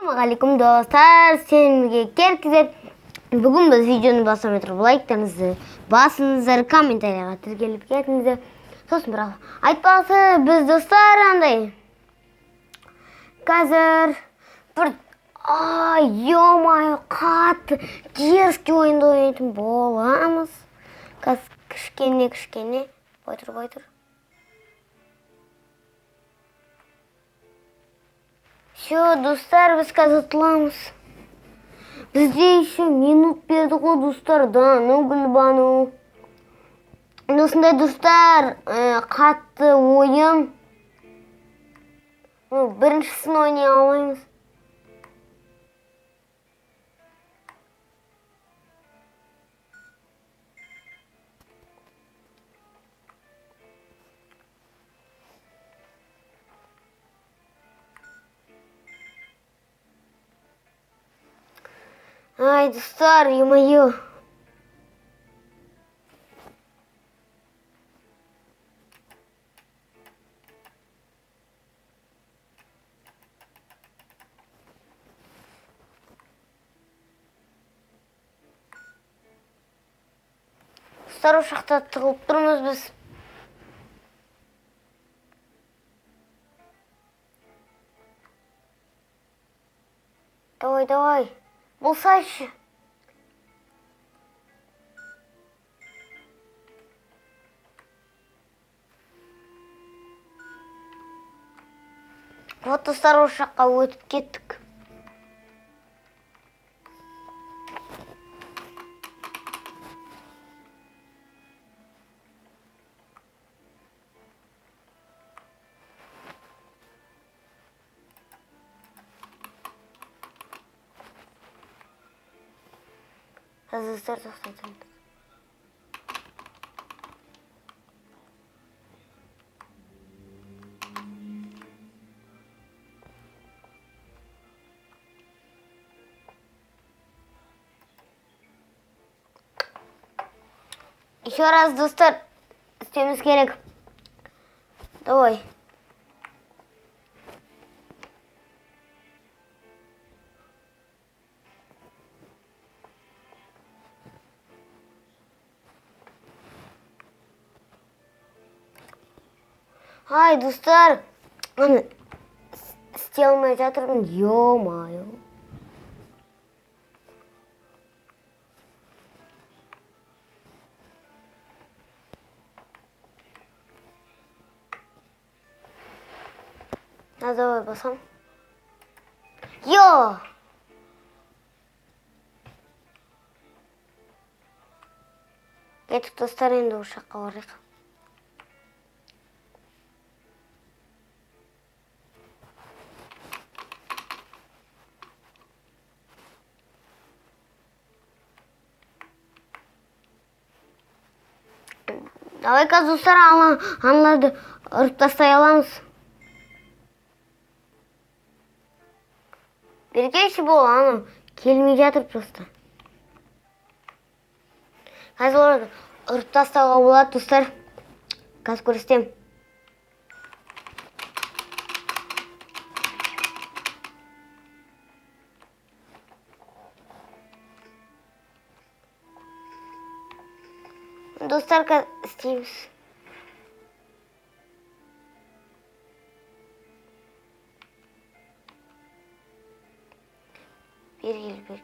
Ассалаумағалейкум достар, сенімге келдіңіздер. Бүгін біз видеоны бастамай тұрып лайктарыңызды басыңыздар, комментарияға тіркеліп кетіңіздер. Сосын бірақ айтпақшы, біз достар андай қазір бір қатты дерзкий ойынды ойнайтын боламыз. Қазір кішкене қой тұр. Все, достар, біз қазір тұламыз. Бізде еще минут берді ғой, достар, да, білбану. Осындай, достар, қатты ойын. Біріншісін ойнай алмаймыз. Ай, достар, ё-моё. Достар, ошақта тығылып тұрмыз біз. Давай. Болсайшы. Вот, достар, ошаққа өтіп кеттік. Достар, тоқтайтын. Еще раз, достар, істеуіміз керек. Давай. Ай, достар, істей алмай жатырмын, ё-моё. Давай басам. Йо! Кеттік, достар, енді ошаққа барайық. Давай, қазір, достар, аналарды ұрып тастай аламыз. Бергейші бол, келмей жатыр просто. Қазір оларды ұрып тастауға болады, достар. Қазір көрсетем. Достар, қазір істейміз. Бергел.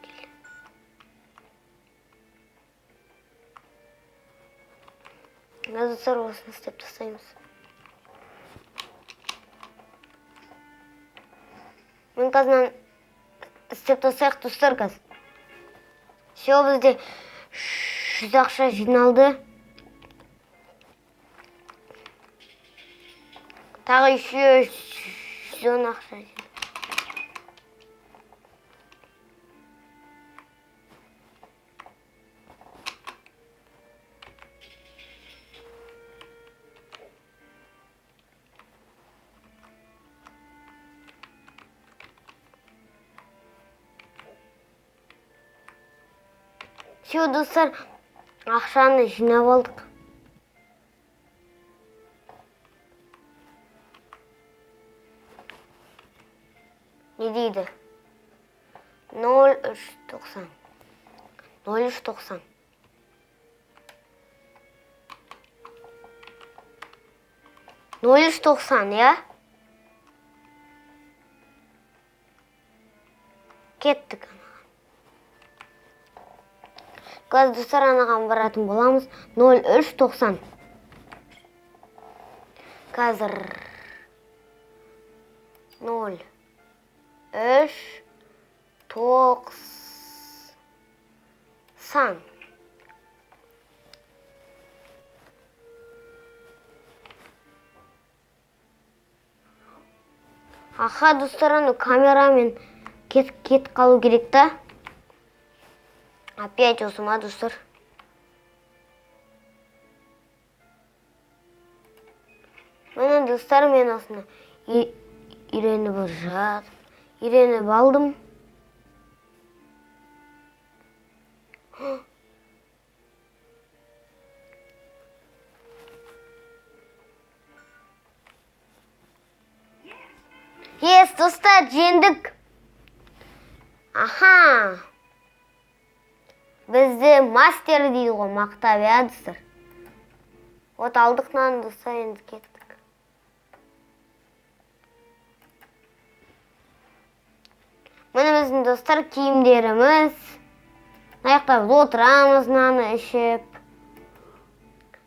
Достар, осыны істеп тастаймыз. Мен қазір істеп тастайық, достар, қазір. Все, бізде 100 ақша жиналды. Тағы еще 110 ақша жиналды. Все, достар, ақшаны жинап алдық. Не дейді? 0390. 0390. Ya. Kettik. Қазір достар анаған баратын боламыз. 0390. Қазір 0390. Аха достар, аны камерамен кетіп қалу керек та. Опять осы ма достар? Міне достар, мен осыны үйреніп алдым. Yes, достар, жеңдік. Аха. Бізді мастер дейді ғой, мақтап, я достар. Вот алдықнан достар, енді кеттік. Міне біздің достар киімдеріміз. Аяқтап отырамыз, наны ішіп.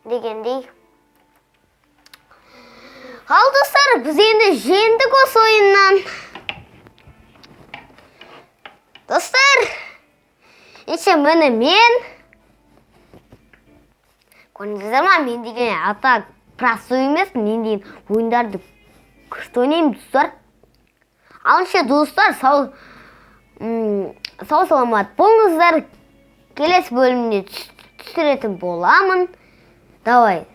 Дегендей. Ал достар, біз енді жеңдік осы ойыннан. Достар, еше мені мен көрдіңіздер ма, мен деген ата простой емес, мен деген ойындарды күшті ойнаймын достар. Алыншы достар, сау саламат болыңыздар. Келесі бөлімде түсіретін боламын. Давай.